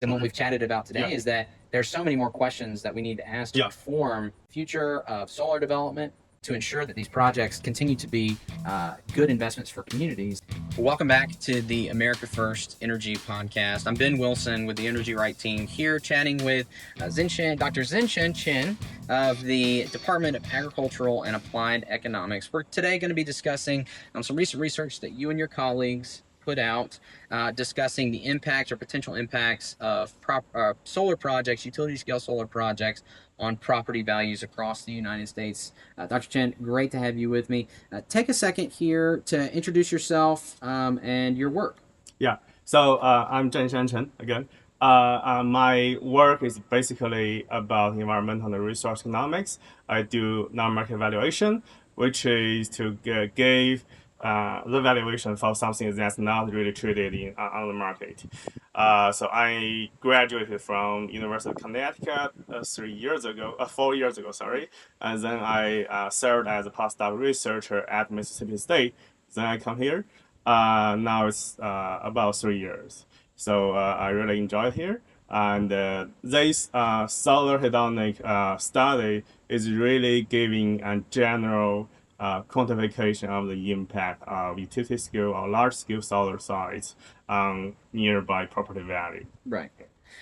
And what we've chatted about today Yeah. is that there's so many more questions that we need to ask to Yeah. inform future of solar development to ensure that these projects continue to be good investments for communities. Welcome back to the America First Energy Podcast. I'm Ben Wilson with the Energy Right team here chatting with Dr. Zhenshan Chen of the Department of Agricultural and Applied Economics. We're today going to be discussing some recent research that you and your colleagues put out discussing the impacts or potential impacts of solar projects, utility scale solar projects on property values across the United States. Dr. Chen, great to have you with me. Take a second here to introduce yourself and your work. Yeah. So I'm Zhenshan Chen again. My work is basically about environmental and resource economics. I do non-market valuation, which is to give the valuation for something that's not really traded on the market. So I graduated from University of Connecticut 4 years ago, sorry, and then I served as a postdoc researcher at Mississippi State. Then I come here. Now it's about 3 years. So I really enjoy it here. And this solar hedonic study is really giving a general quantification of the impact of utility scale or large scale solar sites on nearby property value. Right.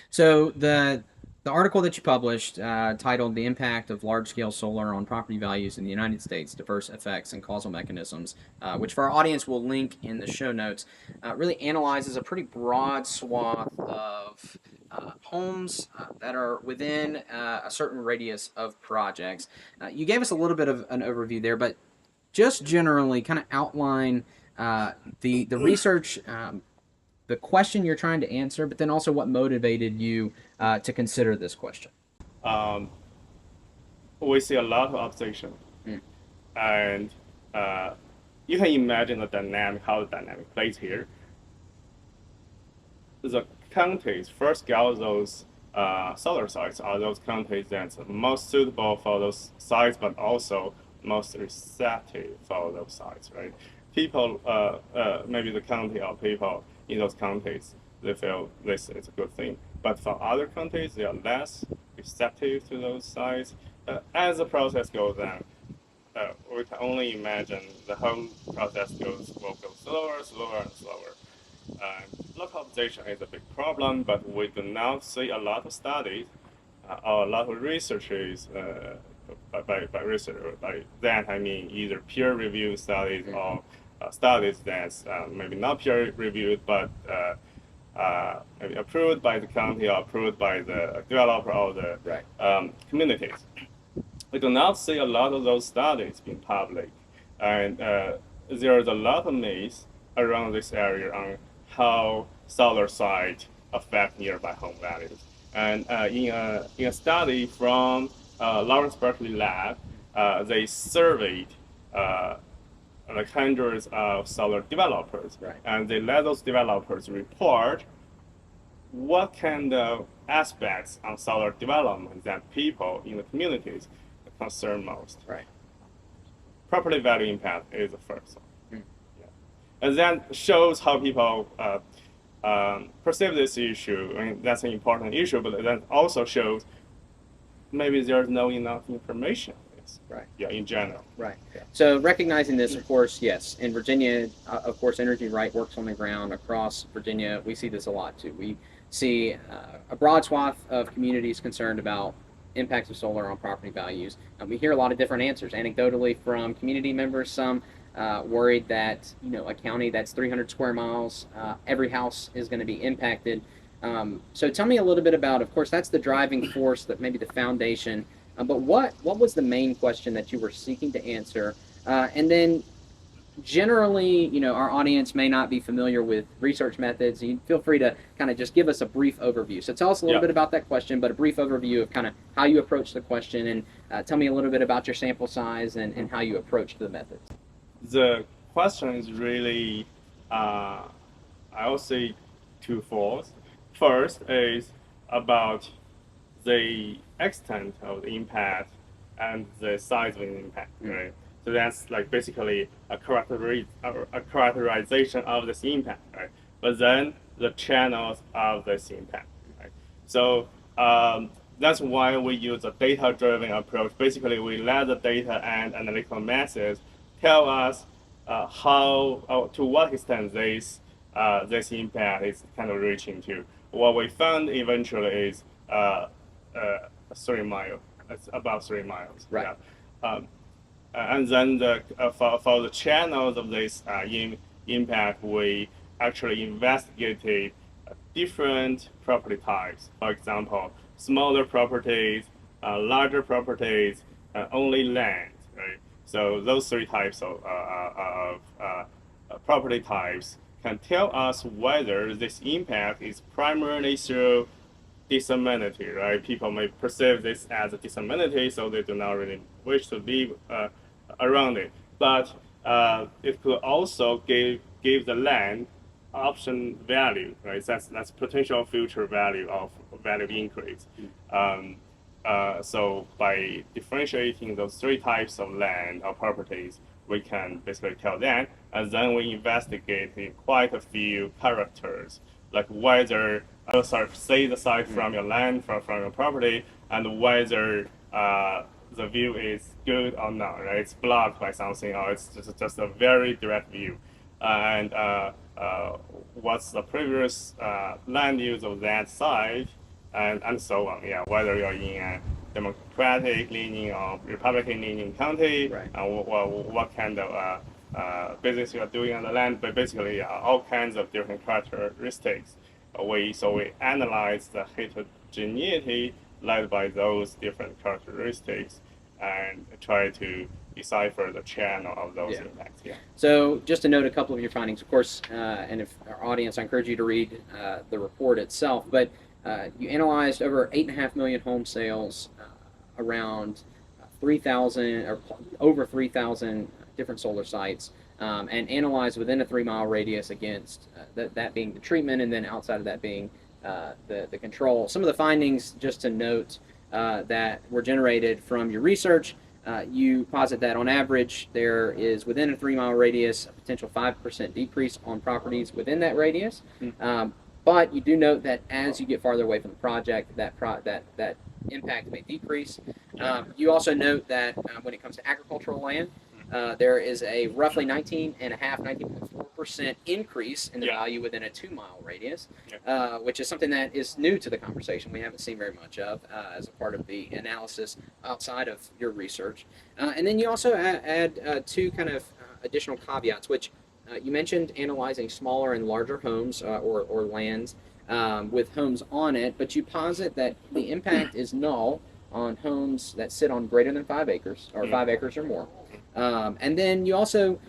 So the article that you published titled "The Impact of Large-Scale Solar on Property Values in the United States: Diverse Effects and Causal Mechanisms," which for our audience we'll link in the show notes, really analyzes a pretty broad swath of homes that are within a certain radius of projects. You gave us a little bit of an overview there, but just generally kind of outline the research. The question you're trying to answer, but then also what motivated you to consider this question. Um, we see a lot of observation, and you can imagine how the dynamic plays here. The counties first scale those solar sites are those counties that's most suitable for those sites, but also most receptive for those sites, right? People, maybe the county or people in those counties, they feel this is a good thing. But for other counties, they are less receptive to those sites. As the process goes on, we can only imagine the whole process will go slower, and slower. Localization is a big problem, but we do not see a lot of studies or a lot of researchers. By that I mean either peer-reviewed studies or studies that's maybe not peer-reviewed, but maybe approved by the county or approved by the developer or the communities. We do not see a lot of those studies being public, and there is a lot of myths around this area on how solar sites affect nearby home values. And in a study from Lawrence Berkeley Lab, they surveyed like hundreds of solar developers, and they let those developers report what kind of aspects on solar development that people in the communities concern most. Right. Property value impact is the first one. And that shows how people perceive this issue. I mean, that's an important issue, but that also shows maybe there's no enough information. Right. Yeah, in general. Right. So recognizing this, of course, yes, in Virginia, of course, Energy Right works on the ground across Virginia. We see this a lot too. We see a broad swath of communities concerned about impacts of solar on property values. We hear a lot of different answers, anecdotally from community members. Some worried that a county that's 300 square miles, every house is going to be impacted. So tell me a little bit about, of course, that's the driving force, that maybe the foundation. But what was the main question that you were seeking to answer? And then generally, our audience may not be familiar with research methods. You feel free to kind of just give us a brief overview. So tell us a little bit about that question, but a brief overview of kind of how you approach the question, and tell me a little bit about your sample size and how you approached the methods. The question is really, I would say, twofold. First is about the extent of the impact and the size of the impact, right? So that's like basically a characterization of this impact, right? But then the channels of this impact, right? So that's why we use a data-driven approach. Basically, we let the data and analytical methods tell us to what extent this impact is kind of reaching to. What we found eventually is 3 miles. It's about 3 miles. Right. Yeah. And then for the channels of this impact, we actually investigated different property types. For example, smaller properties, larger properties, only land. Right. So those three types of property types can tell us whether this impact is primarily through disability, right? People may perceive this as a disability, so they do not really wish to live around it. But it could also give the land option value, right? That's potential future value of value increase. So by differentiating those three types of land or properties, we can basically tell that, and then we investigate in quite a few characters, like whether see the site from your land, from your property, and whether the view is good or not, right? It's blocked by something, or it's just a very direct view. And what's the previous land use of that site, and so on. Yeah, whether you're in a Democratic leaning or Republican leaning county, Right. and what kind of business you are doing on the land, but basically all kinds of different characteristics. We analyze the heterogeneity led by those different characteristics and try to decipher the channel of those impacts. Yeah. So just to note a couple of your findings, of course, and if our audience, I encourage you to read the report itself, but you analyzed over 8.5 million home sales, around 3,000 or over 3,000 different solar sites, and analyzed within a 3-mile radius against that being the treatment, and then outside of that being the control. Some of the findings, just to note, that were generated from your research, you posit that on average there is within a 3-mile radius a potential 5% decrease on properties within that radius. But you do note that as you get farther away from the project, that impact may decrease. You also note that when it comes to agricultural land, there is a roughly 19.4% increase in the value within a 2-mile radius, which is something that is new to the conversation. We haven't seen very much of as a part of the analysis outside of your research. And then you also add two kind of additional caveats, which you mentioned analyzing smaller and larger homes or lands with homes on it, but you posit that the impact is null on homes that sit on greater than 5 acres or 5 acres or more. And then you also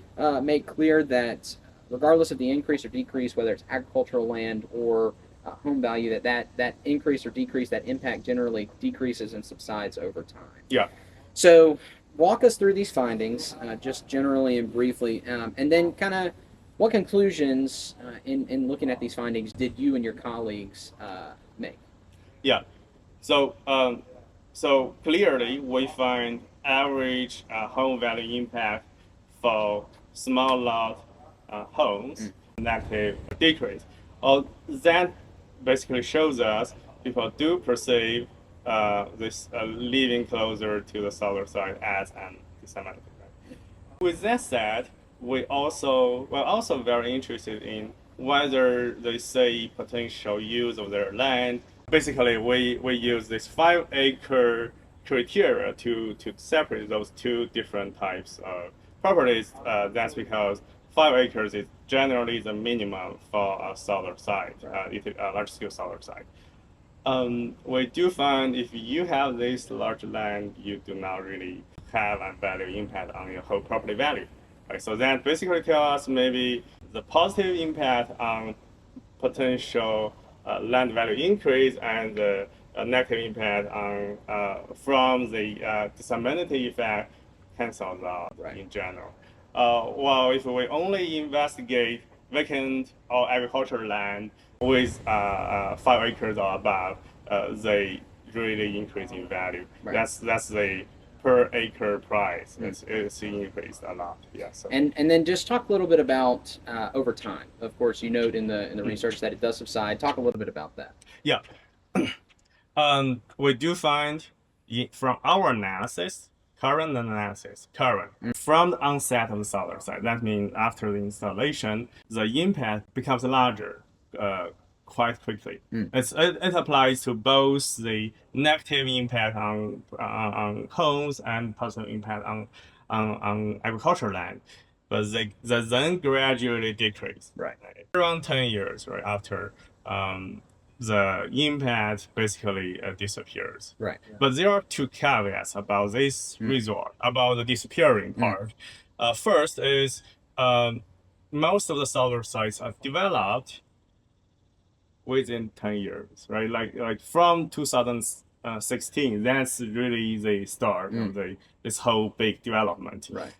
make clear that regardless of the increase or decrease, whether it's agricultural land or home value, that increase or decrease, that impact generally decreases and subsides over time. Yeah. So walk us through these findings, just generally and briefly, and then kind of what conclusions in looking at these findings did you and your colleagues make? Yeah. So so clearly we find average home value impact for small lot homes negative decrease. That basically shows us people do perceive this living closer to the solar side as an disadvantage. With that said, we're also very interested in whether they see potential use of their land. Basically, we use this 5-acre criteria to separate those two different types of properties. That's because 5 acres is generally the minimum for a solar site, a large-scale solar site. We do find if you have this large land, you do not really have a value impact on your whole property value. Right? So that basically tells us maybe the positive impact on potential land value increase and the negative impact on from the disability effect cancels out in general. While if we only investigate vacant or agricultural land with 5 acres or above, they really increase in value. Right. That's the per acre price. It's increased a lot. Yeah. So. And then just talk a little bit about over time. Of course, you note in the research that it does subside. Talk a little bit about that. Yeah. We do find from our analysis, current from the onset of the solar side. That means after the installation, the impact becomes larger quite quickly. It applies to both the negative impact on homes and positive impact on agricultural land, but they then gradually decrease. Right. Around 10 years, right after the impact basically disappears. Right. But there are two caveats about this result, about the disappearing part. First is most of the solar sites are developed within 10 years, right? Like from 2016, that's really the start of this whole big development. Right.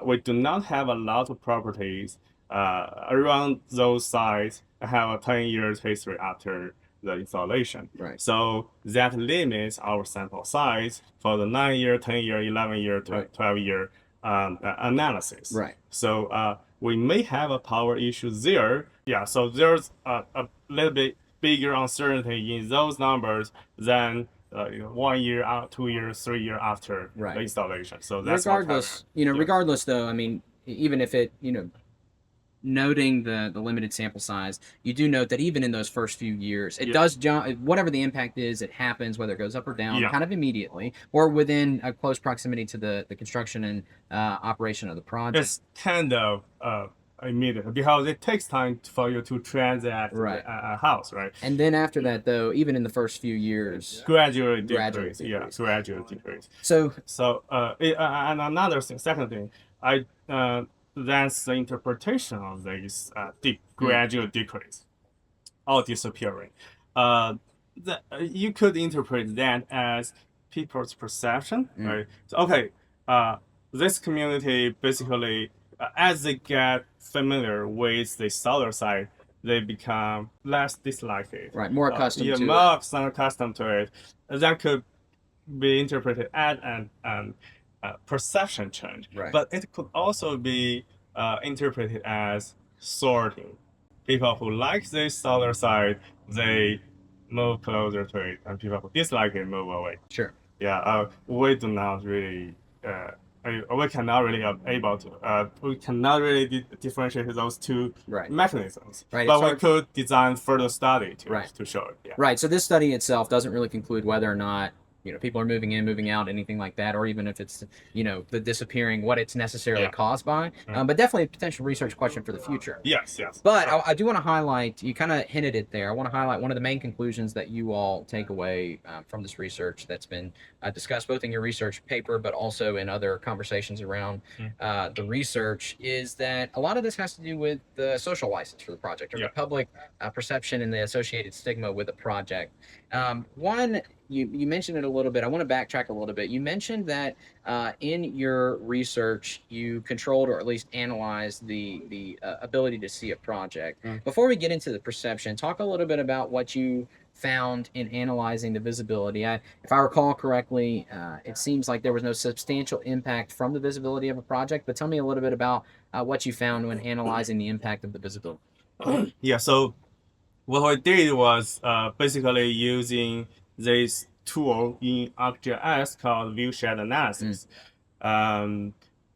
We do not have a lot of properties around those sites have a 10 years history after the installation. Right. So that limits our sample size for the 9-year, 10-year, 11-year, 12-year analysis. Right. So we may have a power issue there. Yeah, so there's a little bit bigger uncertainty in those numbers than 1 year, 2 years, 3 years after the installation. So that's regardless though, I mean, even if it, noting the limited sample size, you do note that even in those first few years, it does jump. Whatever the impact is, it happens whether it goes up or down, kind of immediately, or within a close proximity to the construction and operation of the project. It's kind of immediate because it takes time for you to transact a house, right? And then after that, though, even in the first few years, gradually decrease. Yeah, gradually decrease. So and another thing, second thing, that's the interpretation of this gradual decrease or disappearing. You could interpret that as people's perception, right? So, okay, this community basically, as they get familiar with the solar side, they become less dislike it. Right, more accustomed to it. More accustomed to it. That could be interpreted as an perception change, but it could also be interpreted as sorting. People who like this solar side, they move closer to it, and people who dislike it move away. Sure. Yeah, we do not really. We cannot really differentiate those two mechanisms. Right. But we could design further study to show it. Yeah. Right. So this study itself doesn't really conclude whether or not people are moving in, moving out, anything like that, or even if it's, the disappearing, what it's necessarily caused by. But definitely a potential research question for the future. Yes. But I do want to highlight, you kind of hinted it there, I want to highlight one of the main conclusions that you all take away from this research that's been discussed both in your research paper, but also in other conversations around the research, is that a lot of this has to do with the social license for the project, or the public perception and the associated stigma with the project. One, you mentioned it a little bit. I want to backtrack a little bit. You mentioned that in your research, you controlled or at least analyzed the ability to see a project. Before we get into the perception, talk a little bit about what you found in analyzing the visibility. If I recall correctly, it seems like there was no substantial impact from the visibility of a project, but tell me a little bit about what you found when analyzing the impact of the visibility. Yeah, so what I did was basically using this tool in ArcGIS called viewshed analysis.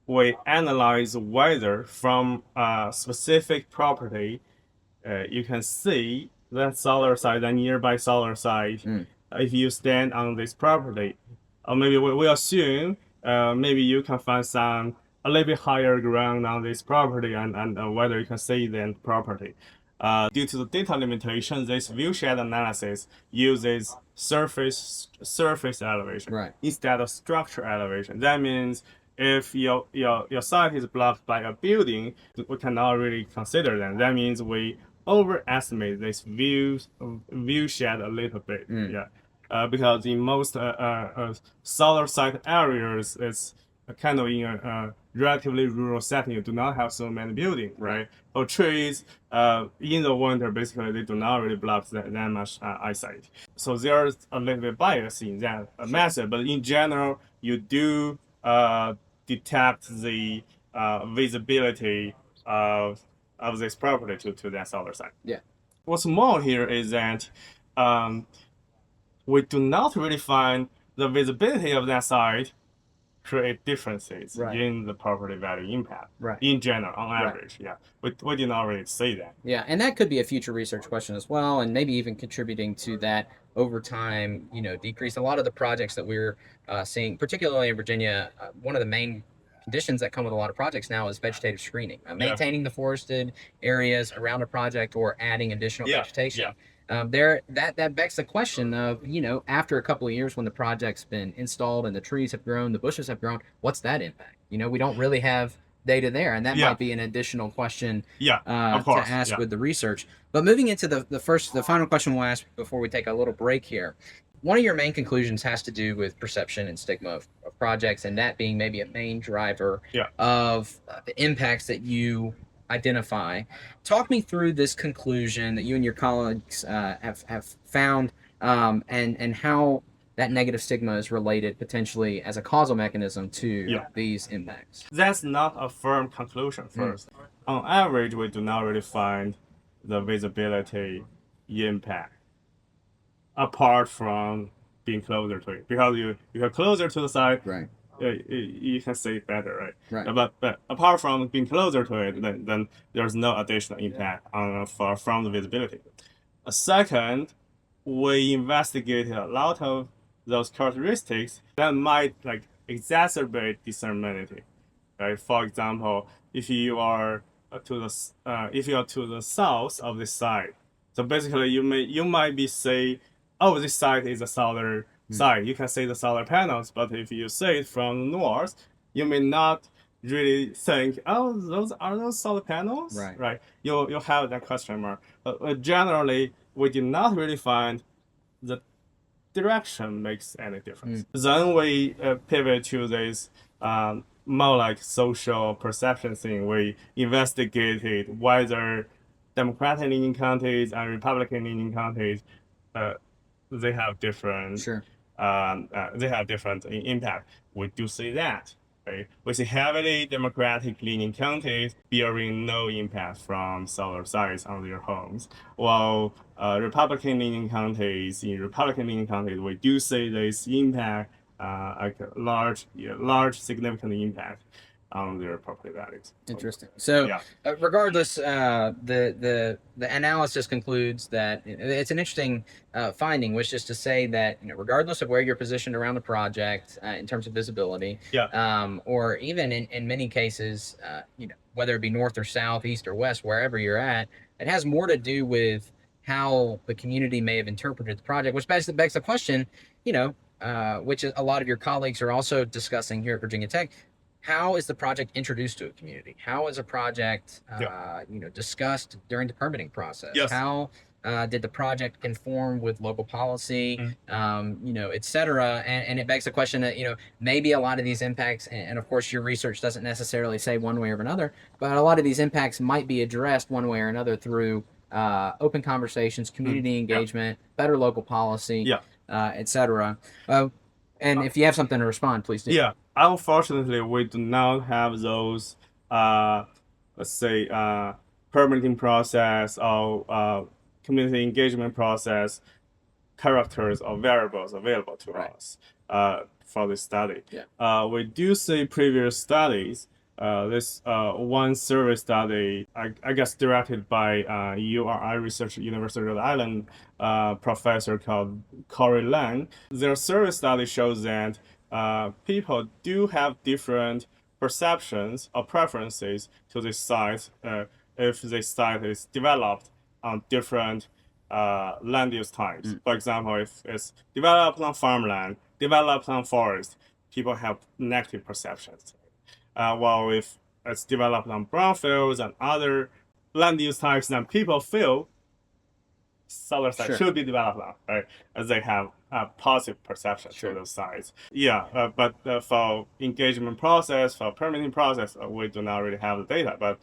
We analyze whether from a specific property, you can see that solar site, that nearby solar site, if you stand on this property. Or maybe we assume maybe you can find some a little bit higher ground on this property and whether you can see the property. Due to the data limitation, this viewshed analysis uses surface elevation instead of structure elevation. That means if your site is blocked by a building, we cannot really consider them. That means we overestimate this viewshed a little bit. Because in most solar site areas, it's kind of in a relatively rural setting. You do not have so many buildings, right? Or trees. In the winter, basically, they do not really block that much eyesight. So there's a little bit bias in that method, but in general, you do detect the visibility of this property to that solar site. Yeah. What's more here is that we do not really find the visibility of that site create differences in the property value impact in general, on average. Yeah, we did not really see that. Yeah, and that could be a future research question as well, and maybe even contributing to that over time, decrease. A lot of the projects that we're seeing, particularly in Virginia, one of the main conditions that come with a lot of projects now is vegetative screening, maintaining the forested areas around a project or adding additional vegetation. That begs the question of, after a couple of years when the project's been installed and the trees have grown, the bushes have grown, what's that impact? We don't really have data there, and that might be an additional question of course, to ask with the research. But moving into the final question we'll ask before we take a little break here. One of your main conclusions has to do with perception and stigma of projects, and that being maybe a main driver of the impacts that you identify. Talk me through this conclusion that you and your colleagues have found, and how that negative stigma is related potentially as a causal mechanism to these impacts. That's not a firm conclusion first. On average, we do not really find the visibility impact apart from being closer to it. Because you are closer to the site, you can see it better, right? But apart from being closer to it, then there's no additional impact from the visibility. Second, we investigated a lot of those characteristics that might exacerbate discernibility, right? For example, if you are to the south of the site, so basically you might be say, oh, this site is a solar site. You can see the solar panels, but if you see it from north, you may not really think, oh, those solar panels, right? You'll have that question mark. Generally, we did not really find the direction makes any difference. Then we pivot to this more like social perception thing. We investigated whether Democratic leaning counties and Republican leaning counties they have different impact. We do see that. Right? We see heavily Democratic leaning counties bearing no impact from solar sites on their homes, while Republican leaning counties, we do see this impact, like a large significant impact on their property values. Interesting. So, regardless, the analysis concludes that it's an interesting finding, which is to say that regardless of where you're positioned around the project in terms of visibility, or even in many cases, whether it be north or south, east or west, wherever you're at, it has more to do with how the community may have interpreted the project, which begs the question, which a lot of your colleagues are also discussing here at Virginia Tech. How is the project introduced to a community? How is a project, discussed during the permitting process? How did the project conform with local policy, et cetera? And it begs the question that, maybe a lot of these impacts, and of course your research doesn't necessarily say one way or another, but a lot of these impacts might be addressed one way or another through open conversations, community engagement, better local policy, et cetera. And if you have something to respond, please do. Yeah. Unfortunately, we do not have those, permitting process or community engagement process characters or variables available to us for this study. We do see previous studies. This one survey study, I guess directed by URI Research University of Rhode Island professor called Corey Lang. Their survey study shows that people do have different perceptions or preferences to this site if this site is developed on different land use types. For example, if it's developed on farmland, developed on forest, people have negative perceptions. While if it's developed on brownfields and other land use types, then people feel solar sites should be developed on, right? As they have a positive perception to those sites. But for engagement process, for permitting process, we do not really have the data. But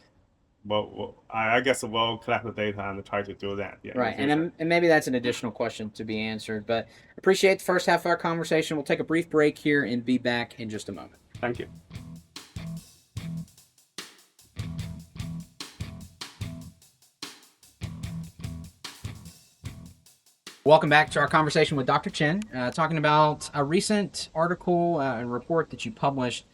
I guess we'll collect the data and try to do that. And maybe that's an additional question to be answered. But appreciate the first half of our conversation. We'll take a brief break here and be back in just a moment. Thank you. Welcome back to our conversation with Dr. Chen, talking about a recent article and report that you published.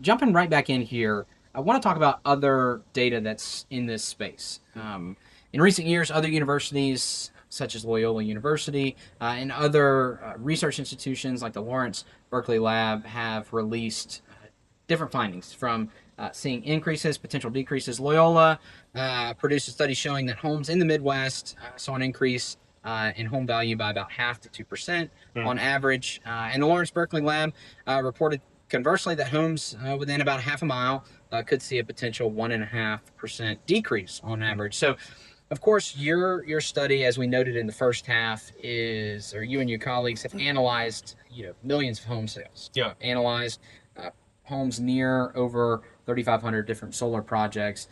Jumping right back in here, I want to talk about other data that's in this space. In recent years, other universities, such as Loyola University and other research institutions like the Lawrence Berkeley Lab, have released different findings from seeing increases, potential decreases. Loyola produced a study showing that homes in the Midwest saw an increase in home value by about 0.5% to 2% on average. And the Lawrence Berkeley Lab reported conversely that homes within about half a mile could see a potential 1.5% decrease on average. So, of course, your study, as we noted in the first half, is, or you and your colleagues have analyzed, millions of home sales. Yeah. Analyzed homes near over 3,500 different solar projects,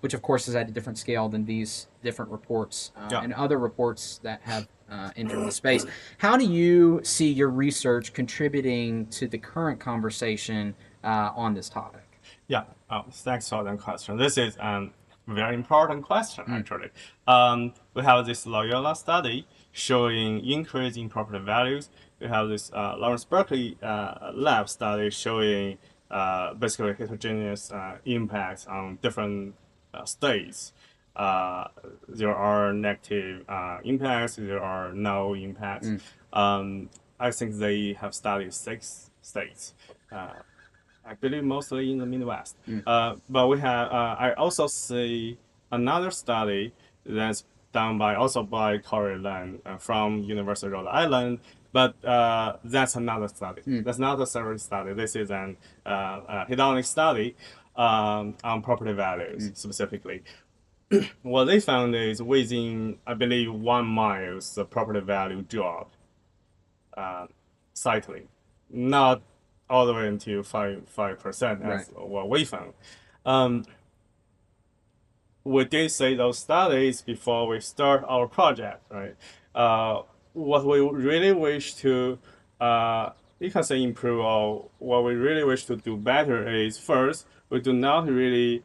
which of course is at a different scale than these different reports and other reports that have entered the space. How do you see your research contributing to the current conversation on this topic? Yeah, thanks for that question. This is a very important question, actually. We have this Loyola study showing increase in property values. We have this Lawrence Berkeley lab study showing basically heterogeneous impacts on different states. There are negative impacts, there are no impacts. I think they have studied 6 states. I believe mostly in the Midwest. But we have, I also see another study that's done by Corey Lan from University of Rhode Island, but that's another study. That's not a separate study. This is an hedonic study on property values specifically. What they found is within, I believe, 1 mile, the property value dropped slightly, not all the way until 5% as what we found. We did say those studies before we start our project, right? What we really wish to, you can say improve, or what we really wish to do better is, first, we do not really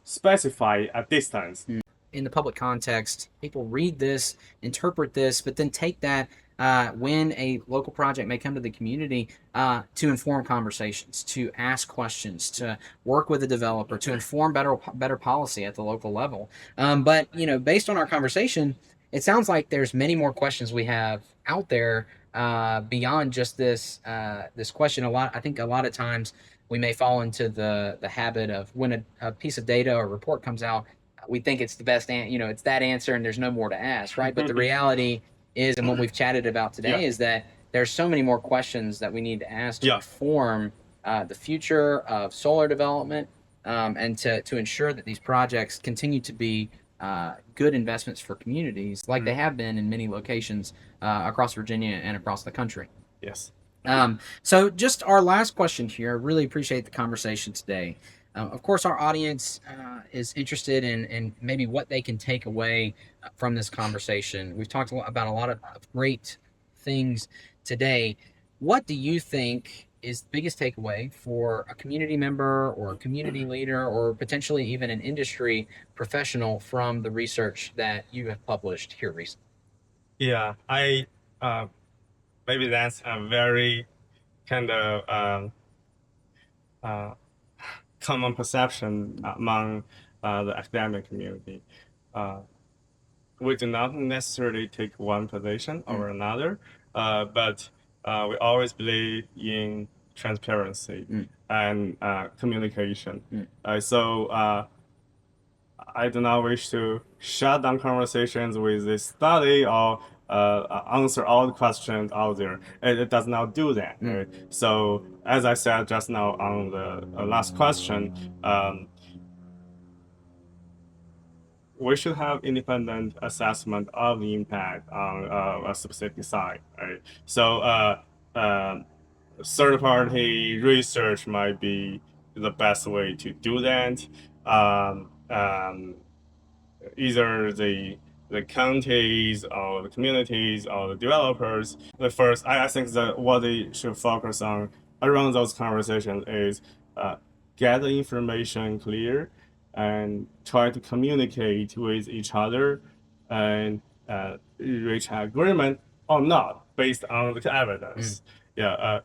specify a distance. In the public context, people read this, interpret this, but then take that when a local project may come to the community to inform conversations, to ask questions, to work with the developer, to inform better policy at the local level. But based on our conversation, it sounds like there's many more questions we have out there beyond just this question. I think a lot of times we may fall into the habit of when a piece of data or report comes out, we think it's the best, it's that answer and there's no more to ask, right? But the reality is, and what we've chatted about today, is that there's so many more questions that we need to ask to inform the future of solar development and to ensure that these projects continue to be good investments for communities like they have been in many locations across Virginia and across the country. Yes. So just our last question here. I really appreciate the conversation today. Of course, our audience is interested in maybe what they can take away from this conversation. We've talked about a lot of great things today. What do you think is the biggest takeaway for a community member or a community leader or potentially even an industry professional from the research that you have published here recently? Yeah, maybe that's a very kind of common perception among the academic community. We do not necessarily take one position over another, but we always believe in transparency and communication. So I do not wish to shut down conversations with this study or answer all the questions out there. It does not do that. Right? So as I said just now on the last question, we should have independent assessment of the impact on a specific site. Right? So third-party research might be the best way to do that. Either the counties or the communities or the developers. The first, I think that what they should focus on around those conversations is get the information clear and try to communicate with each other and reach an agreement or not based on the evidence. Yeah,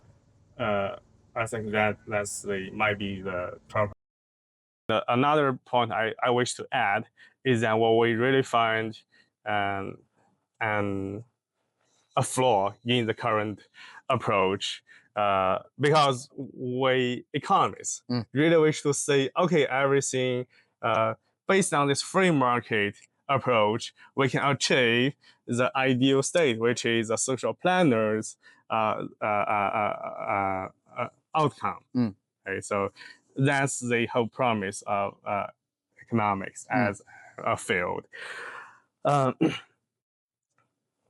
I think might be the problem. Another point I wish to add is that what we really find um, and a flaw in the current approach because we economists really wish to say, okay, everything based on this free market approach, we can achieve the ideal state, which is a social planner's outcome. Okay, so that's the whole promise of economics as a field.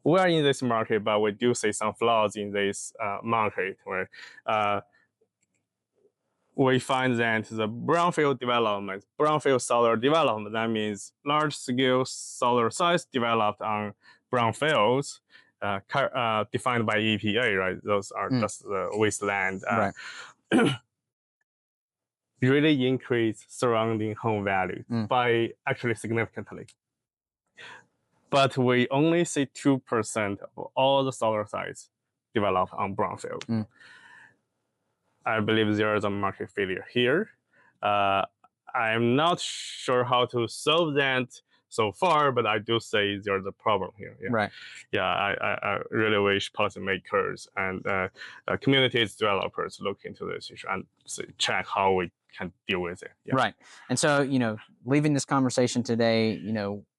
We're in this market, but we do see some flaws in this market where we find that the brownfield solar development, that means large-scale solar sites developed on brownfields, defined by EPA, right? Those are just the wasteland. Right. Really increase surrounding home value by actually significantly. But we only see 2% of all the solar sites developed on brownfield. I believe there is a market failure here. I'm not sure how to solve that so far, but I do say there's a problem here. Yeah. Right. Yeah, I really wish policymakers and communities developers look into this issue and check how we can deal with it. Yeah. Right. And so, leaving this conversation today,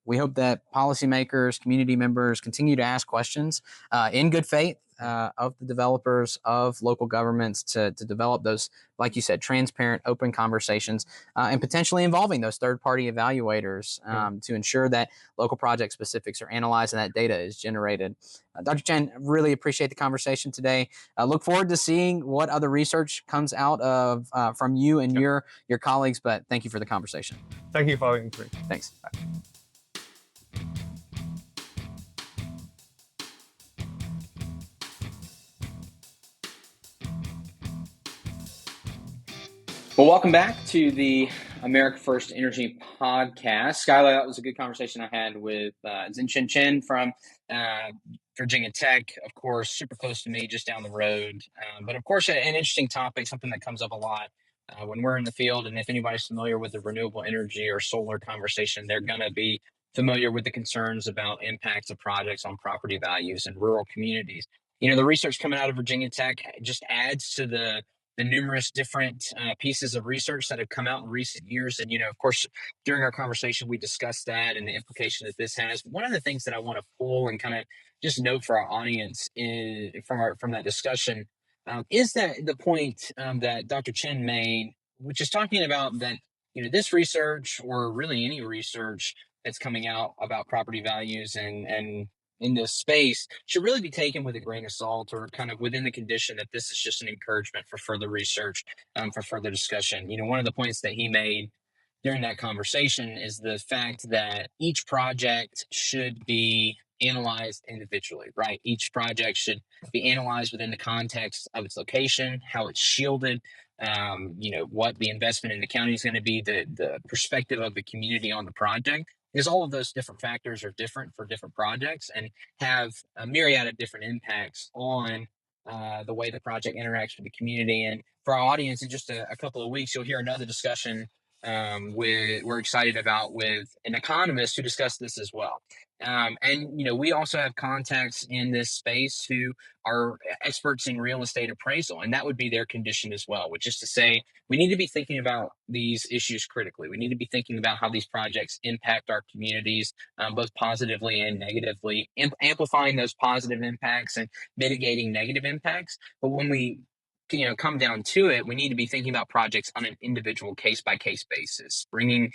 we hope that policymakers, community members continue to ask questions in good faith of the developers, of local governments to develop those, like you said, transparent, open conversations and potentially involving those third-party evaluators to ensure that local project specifics are analyzed and that data is generated. Dr. Chen, really appreciate the conversation today. Look forward to seeing what other research comes out of from you and your colleagues, but thank you for the conversation. Thank you for having me. Thanks. Bye. Well, welcome back to the America First Energy podcast. Skyler, that was a good conversation I had with Zhenshan Chen from Virginia Tech, of course, super close to me, just down the road. But of course, an interesting topic, something that comes up a lot when we're in the field. And if anybody's familiar with the renewable energy or solar conversation, they're going to be familiar with the concerns about impacts of projects on property values in rural communities. The research coming out of Virginia Tech just adds to the numerous different pieces of research that have come out in recent years. And, of course, during our conversation, we discussed that and the implication that this has. One of the things that I want to pull and kind of just note for our audience from that discussion is that the point that Dr. Chen made, which is talking about that, this research or really any research that's coming out about property values and in this space should really be taken with a grain of salt or kind of within the condition that this is just an encouragement for further research, for further discussion. One of the points that he made during that conversation is the fact that each project should be analyzed individually, right? Each project should be analyzed within the context of its location, how it's shielded, what the investment in the county is going to be, the perspective of the community on the project, because all of those different factors are different for different projects and have a myriad of different impacts on the way the project interacts with the community. And for our audience, in just a couple of weeks, you'll hear another discussion we're excited about with an economist who discussed this as well. And we also have contacts in this space who are experts in real estate appraisal, and that would be their condition as well, which is to say we need to be thinking about these issues critically. We need to be thinking about how these projects impact our communities, both positively and negatively, amplifying those positive impacts and mitigating negative impacts. But when we come down to it, we need to be thinking about projects on an individual case-by-case basis, bringing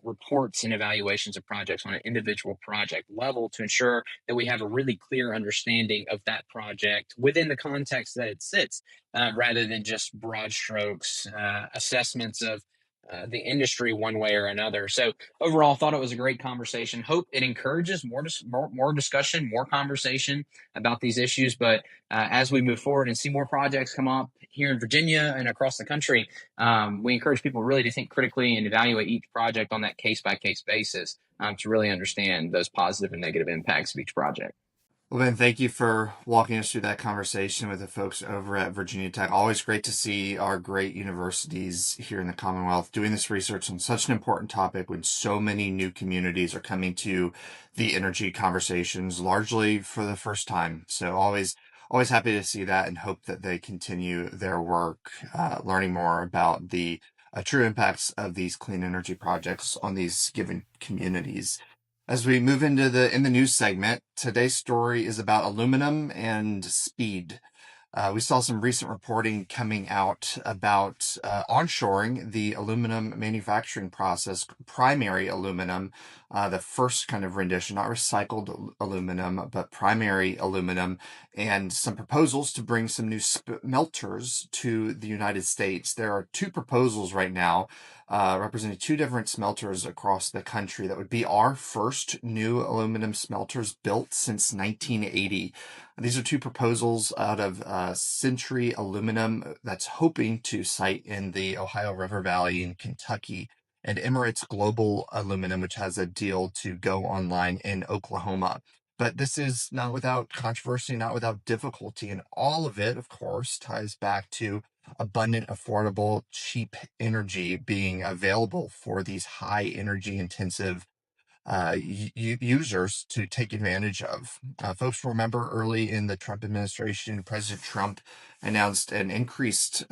reports and evaluations of projects on an individual project level to ensure that we have a really clear understanding of that project within the context that it sits, rather than just broad strokes assessments of the industry one way or another. So overall, thought it was a great conversation. Hope it encourages more discussion, more conversation about these issues. But as we move forward and see more projects come up here in Virginia and across the country, we encourage people really to think critically and evaluate each project on that case by case basis to really understand those positive and negative impacts of each project. Well, Ben, thank you for walking us through that conversation with the folks over at Virginia Tech. Always great to see our great universities here in the Commonwealth doing this research on such an important topic when so many new communities are coming to the energy conversations largely for the first time. So always happy to see that and hope that they continue their work, learning more about the true impacts of these clean energy projects on these given communities. As we move into the news segment, today's story is about aluminum and speed. We saw some recent reporting coming out about onshoring the aluminum manufacturing process, primary aluminum, the first kind of rendition, not recycled aluminum, but primary aluminum, and some proposals to bring some new smelters to the United States. There are two proposals right now representing two different smelters across the country that would be our first new aluminum smelters built since 1980. These are two proposals out of Century Aluminum that's hoping to site in the Ohio River Valley in Kentucky, and Emirates Global Aluminum, which has a deal to go online in Oklahoma. But this is not without controversy, not without difficulty, and all of it, of course, ties back to abundant, affordable, cheap energy being available for these high energy intensive users to take advantage of. Folks remember early in the Trump administration, President Trump announced an increased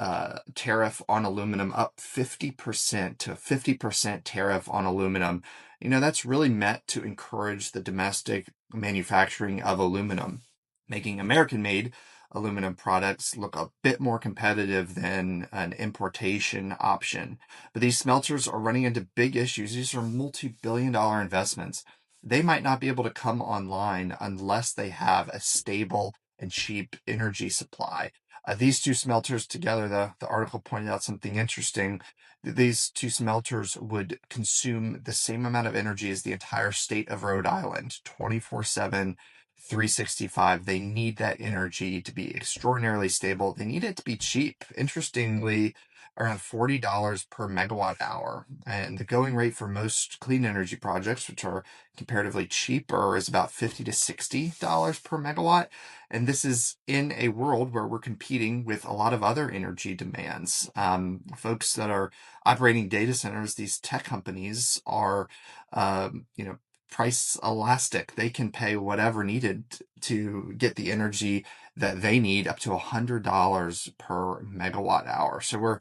tariff on aluminum up 50% to 50% tariff on aluminum. You know, that's really meant to encourage the domestic manufacturing of aluminum, making American-made aluminum products look a bit more competitive than an importation option. But these smelters are running into big issues. These are multi-billion-dollar investments. They might not be able to come online unless they have a stable and cheap energy supply. These two smelters together, the article pointed out something interesting. These two smelters would consume the same amount of energy as the entire state of Rhode Island, 24/7, 365. They need that energy to be extraordinarily stable. They need it to be cheap. Interestingly, around $40 per megawatt hour. And the going rate for most clean energy projects, which are comparatively cheaper, is about $50 to $60 per megawatt. And this is in a world where we're competing with a lot of other energy demands. Folks that are operating data centers, these tech companies are, price elastic. They can pay whatever needed to get the energy that they need, up to $100 per megawatt hour. So we're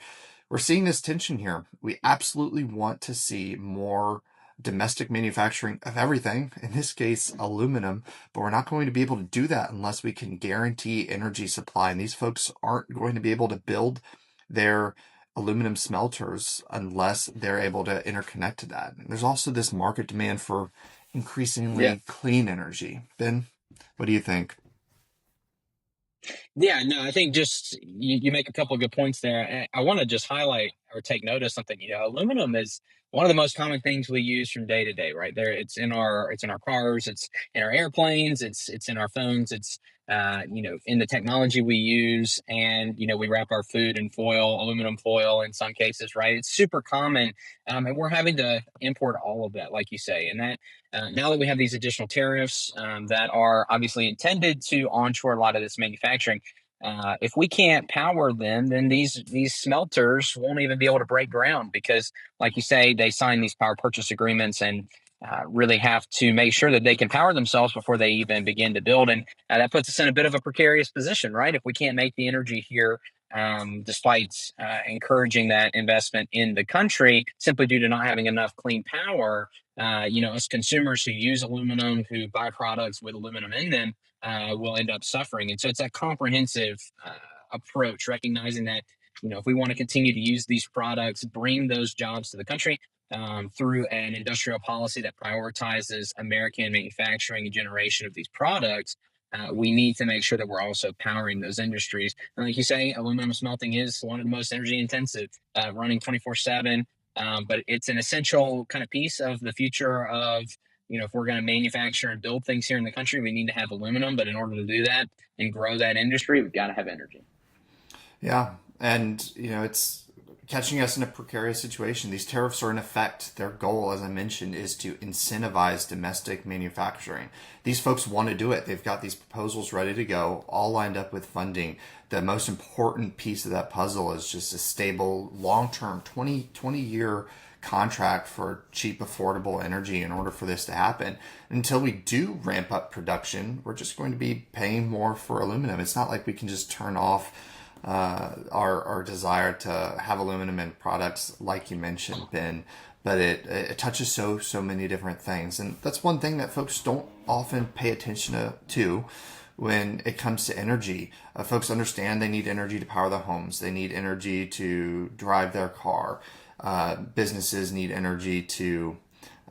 seeing this tension here. We absolutely want to see more domestic manufacturing of everything, in this case aluminum, but we're not going to be able to do that unless we can guarantee energy supply. And these folks aren't going to be able to build their aluminum smelters unless they're able to interconnect to that. There's also this market demand for increasingly clean energy. Ben, what do you think? Yeah, no, I think just you make a couple of good points there. I want to just highlight or take note of something. Aluminum is one of the most common things we use from day to day, right? There, it's in our cars, it's in our airplanes, it's in our phones, it's in the technology we use, and we wrap our food in foil, aluminum foil in some cases, right? It's super common, and we're having to import all of that, like you say, and that. Now that we have these additional tariffs that are obviously intended to onshore a lot of this manufacturing, if we can't power them, then these smelters won't even be able to break ground because, like you say, they sign these power purchase agreements and really have to make sure that they can power themselves before they even begin to build. And that puts us in a bit of a precarious position, right? If we can't make the energy here, despite encouraging that investment in the country, simply due to not having enough clean power, as consumers who use aluminum, who buy products with aluminum in them, will end up suffering. And so it's a comprehensive approach, recognizing that, if we want to continue to use these products, bring those jobs to the country through an industrial policy that prioritizes American manufacturing and generation of these products, we need to make sure that we're also powering those industries. And like you say, aluminum smelting is one of the most energy intensive, running 24/7. But it's an essential kind of piece of the future of, if we're going to manufacture and build things here in the country, we need to have aluminum. But in order to do that and grow that industry, we've got to have energy. Yeah, and it's catching us in a precarious situation. These tariffs are in effect. Their goal, as I mentioned, is to incentivize domestic manufacturing. These folks want to do it. They've got these proposals ready to go, all lined up with funding. The most important piece of that puzzle is just a stable, long-term, 20-year contract for cheap, affordable energy in order for this to happen. Until we do ramp up production, we're just going to be paying more for aluminum. It's not like we can just turn off our desire to have aluminum in products, like you mentioned, Ben. But it touches so many different things, and that's one thing that folks don't often pay attention to when it comes to energy. Folks understand they need energy to power their homes. They need energy to drive their car. Businesses need energy to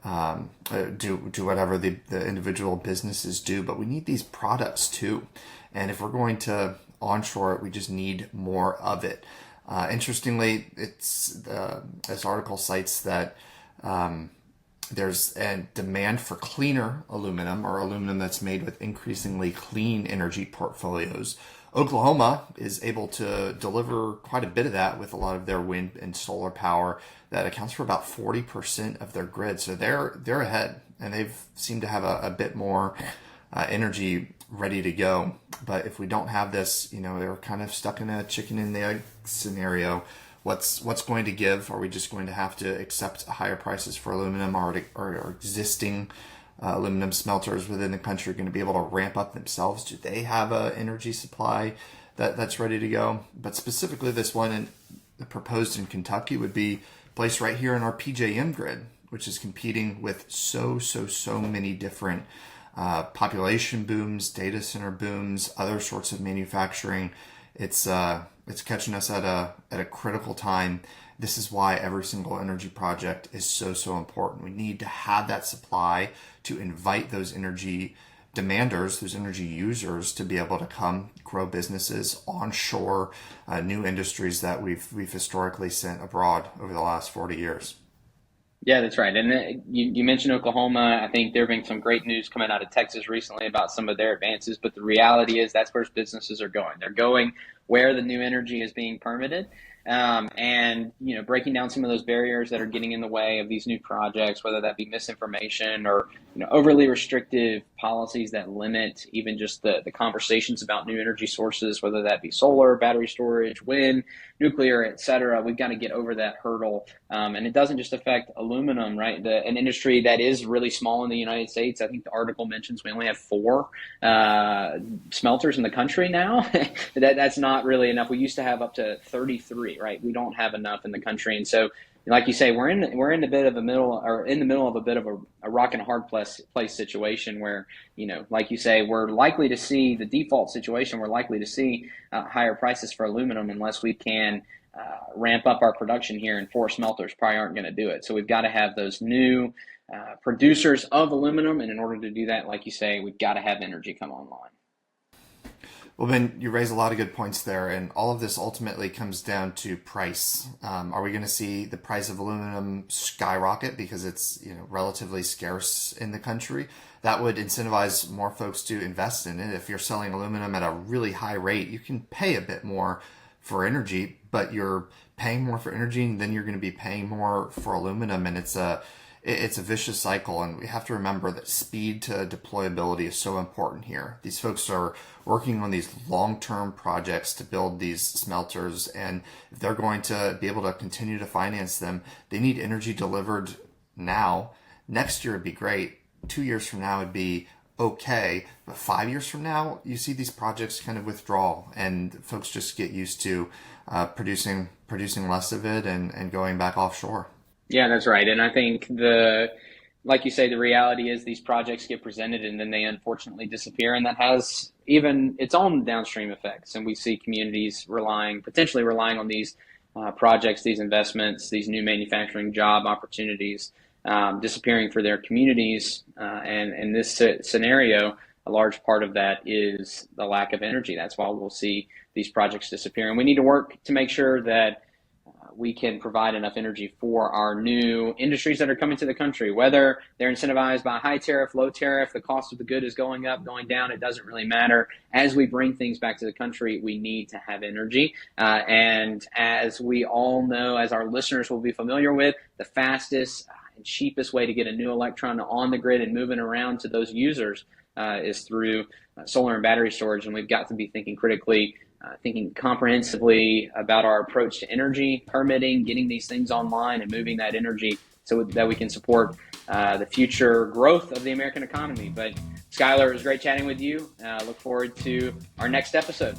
do whatever the individual businesses do. But we need these products too. And if we're going to onshore it, we just need more of it. Interestingly, this article cites that there's a demand for cleaner aluminum, or aluminum that's made with increasingly clean energy portfolios. Oklahoma is able to deliver quite a bit of that with a lot of their wind and solar power. That accounts for about 40% of their grid. So they're ahead, and they've seemed to have a bit more energy ready to go. But if we don't have this, they're kind of stuck in a chicken and the egg scenario. What's going to give? Are we just going to have to accept higher prices for aluminum? Or existing aluminum smelters within the country going to be able to ramp up themselves? Do they have an energy supply that's ready to go? But specifically, this one proposed in Kentucky would be placed right here in our PJM grid, which is competing with so many different population booms, data center booms, other sorts of manufacturing. It's catching us at a critical time. This is why every single energy project is so important. We need to have that supply to invite those energy demanders, those energy users, to be able to come grow businesses onshore, new industries that we've historically sent abroad over the last 40 years. Yeah, that's right. And you mentioned Oklahoma. I think there have been some great news coming out of Texas recently about some of their advances. But the reality is that's where businesses are going. They're going where the new energy is being permitted. And breaking down some of those barriers that are getting in the way of these new projects, whether that be misinformation or overly restrictive policies that limit even just the conversations about new energy sources, whether that be solar, battery storage, wind, nuclear, et cetera. We've got to get over that hurdle. And it doesn't just affect aluminum, right? An industry that is really small in the United States. I think the article mentions we only have 4 smelters in the country now. That's not really enough. We used to have up to 33, right? We don't have enough in the country. And so, like you say, we're in the middle of a bit of a rock and a hard place situation where, like you say, we're likely to see the default situation. We're likely to see higher prices for aluminum unless we can ramp up our production here, and 4 smelters probably aren't going to do it. So we've got to have those new producers of aluminum. And in order to do that, like you say, we've got to have energy come online. Well, Ben, you raise a lot of good points there, and all of this ultimately comes down to price. Are we going to see the price of aluminum skyrocket because it's relatively scarce in the country? That would incentivize more folks to invest in it. If you're selling aluminum at a really high rate, you can pay a bit more for energy, but you're paying more for energy, and then you're going to be paying more for aluminum, and it's a vicious cycle. And we have to remember that speed to deployability is so important here. These folks are working on these long-term projects to build these smelters, and if they're going to be able to continue to finance them, they need energy delivered now. Next year would be great. 2 years from now would be okay, but 5 years from now, you see these projects kind of withdraw, and folks just get used to producing less of it and going back offshore. Yeah, that's right. And I think like you say, the reality is these projects get presented and then they unfortunately disappear, and that has even its own downstream effects. And we see communities potentially relying on these projects, these investments, these new manufacturing job opportunities disappearing for their communities. And in this scenario, a large part of that is the lack of energy. That's why we'll see these projects disappear. And we need to work to make sure that we can provide enough energy for our new industries that are coming to the country, whether they're incentivized by high tariff, low tariff, the cost of the good is going up, going down, it doesn't really matter. As we bring things back to the country, we need to have energy. And as we all know, as our listeners will be familiar with, the fastest and cheapest way to get a new electron on the grid and moving around to those users is through solar and battery storage. And we've got to be thinking critically, thinking comprehensively about our approach to energy, permitting, getting these things online and moving that energy so that we can support the future growth of the American economy. But Skyler, it was great chatting with you. Look forward to our next episode.